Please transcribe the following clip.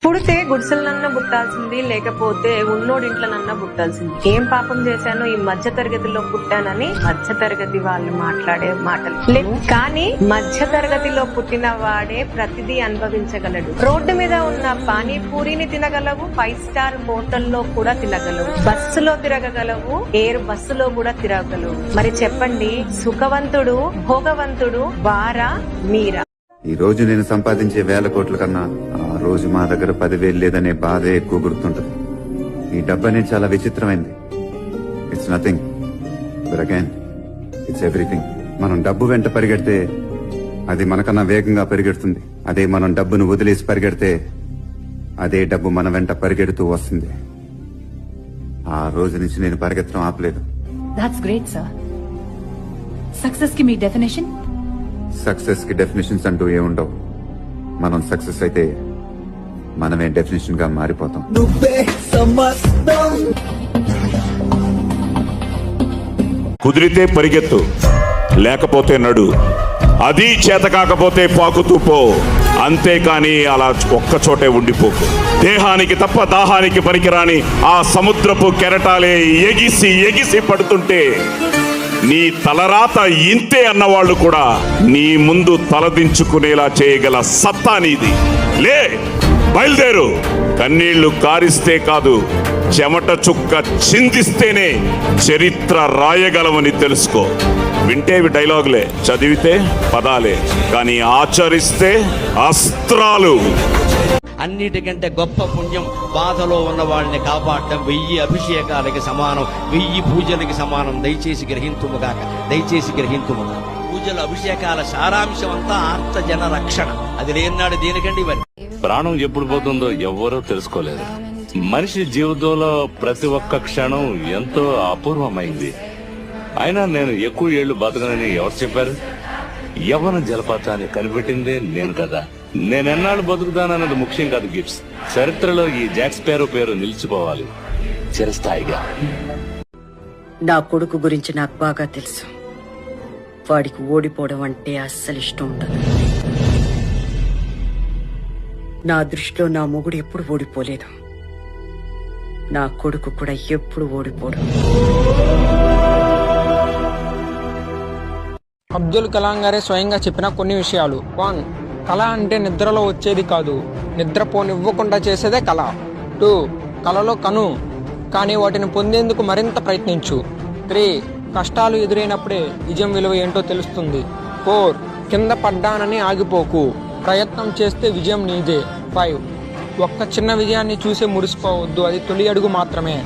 పుడితే గుడిసెలనన్నా పుట్టాల్సింది, లేకపోతే ఉన్నోడింట్లోనన్నా పుట్టాల్సింది. ఏం పాపం చేశాను ఈ మధ్య తరగతిలో పుట్టానని మధ్య తరగతి వాళ్ళు మాట్లాడే మాటలు. కానీ మధ్య తరగతిలో పుట్టిన వాడే ప్రతిదీ అనుభవించగలడు. రోడ్డు మీద ఉన్న పానీపూరిని తినగలవు, 5 స్టార్ హోటల్లో కూడా తినగలవు, బస్సులో తిరగగలవు, ఎయిర్ బస్సులో కూడా తిరగగలవు. మరి చెప్పండి, సుఖవంతుడు భోగవంతుడు వారా మీరా? ఈ రోజు నేను సంపాదించే 1000 కోట్ల కన్నా ఆ రోజు మా దగ్గర 10,000 లేదనే బాధే ఎక్కువ గుర్తుంటది. ఈ డబ్బు అనేది చాలా విచిత్రమైంది. It's nothing but again it's everything. మనం డబ్బు వెంట పరిగెడితే అది మనకన్నా వేగంగా పరిగెడుతుంది. అదే మనం డబ్బును వదిలేసి పరిగెడితే అదే డబ్బు మన వెంట పరిగెడుతూ వస్తుంది. ఆ రోజు నుంచి నేను పరిగెత్తడం ఆపలేదు. That's great, sir. Success ki me definition? Success కి డెఫినేషన్స్ అంటూ ఏముండవు. మనం సక్సెస్ అయితే మనమే డెఫినేషన్ గా మారిపోతాం. కుదిరితే పరిగెత్తు, లేకపోతే నడు, అది చేత కాకపోతే పాకుతూ పో. అంతేకాని అలా ఒక్కచోటే ఉండిపోకు. దేహానికి తప్ప దాహానికి పనికిరాని ఆ సముద్రపు కెరటాలే ఎగిసి ఎగిసి పడుతుంటే నీ తలరాత ఇంతే అన్నవాళ్లు కూడా నీ ముందు తలదించుకునేలా చేయగల సత్తా నీది. లే, బయలుదేరు. కన్నీళ్లు కారిస్తే కాదు, చెమట చుక్క చిందిస్తేనే చరిత్ర రాయగలమని తెలుసుకో. వింటేవి డైలాగులే, చదివితే పదాలే, కానీ ఆచరిస్తే అస్త్రాలు. అన్నిటికంటే గొప్ప పుణ్యం బాధలో ఉన్న వాళ్ళని కాపాడటం 1000 అభిషేకాలకి సమానం, 1000 పూజలకి సమానం. దయచేసి గ్రహింతుముగాక, దయచేసి గ్రహింతుముగా. పూజల అభిషేకాల సారాంశం అంతా ఆర్త జన రక్షణ. అది లేనాడు దేనికండి ఇవన్నీ. ప్రాణం ఎప్పుడు పోతుందో ఎవ్వరూ తెలుసుకోలేదు. మనిషి జీవితంలో ప్రతి ఒక్క క్షణం ఎంతో అపూర్వమైంది. అయినా నేను ఎక్కువ ఏళ్లు బతకనని ఎవరు చెప్పారు? యవ్వన జలపాతాన్ని కనిపెట్టిందే నేను కదా. నేనెన్నాళ్ళు బతుకుతానన్నది ముఖ్యం కాదు గిఫ్ట్స్. చరిత్రలో ఈ జాక్ స్పారో పేరు నిలిచిపోవాలి చిరస్థాయిగా. నా కొడుకు గురించి నాకు బాగా తెలుసు. వాడికి ఓడిపోవడం అంటే అస్సలు ఇష్టం ఉండదు. నా దృష్టిలో నా మొగుడు ఎప్పుడు ఓడిపోలేదు. నా కొడుకు కూడా ఎప్పుడు ఓడిపోడు. అబ్దుల్ కలాం గారే స్వయంగా చెప్పిన కొన్ని విషయాలు. 1. కళ అంటే నిద్రలో వచ్చేది కాదు, నిద్రపోనివ్వకుండా చేసేదే కళ. 2. కళలో కను, కానీ వాటిని పొందేందుకు మరింత ప్రయత్నించు. 3. కష్టాలు ఎదురైనప్పుడే నిజం విలువ ఏంటో తెలుస్తుంది. 4. కింద పడ్డానని ఆగిపోకు, ప్రయత్నం చేస్తే విజయం నీదే. 5. ఒక్క చిన్న విజయాన్ని చూసి మురిసిపోవద్దు, అది తొలి అడుగు మాత్రమే.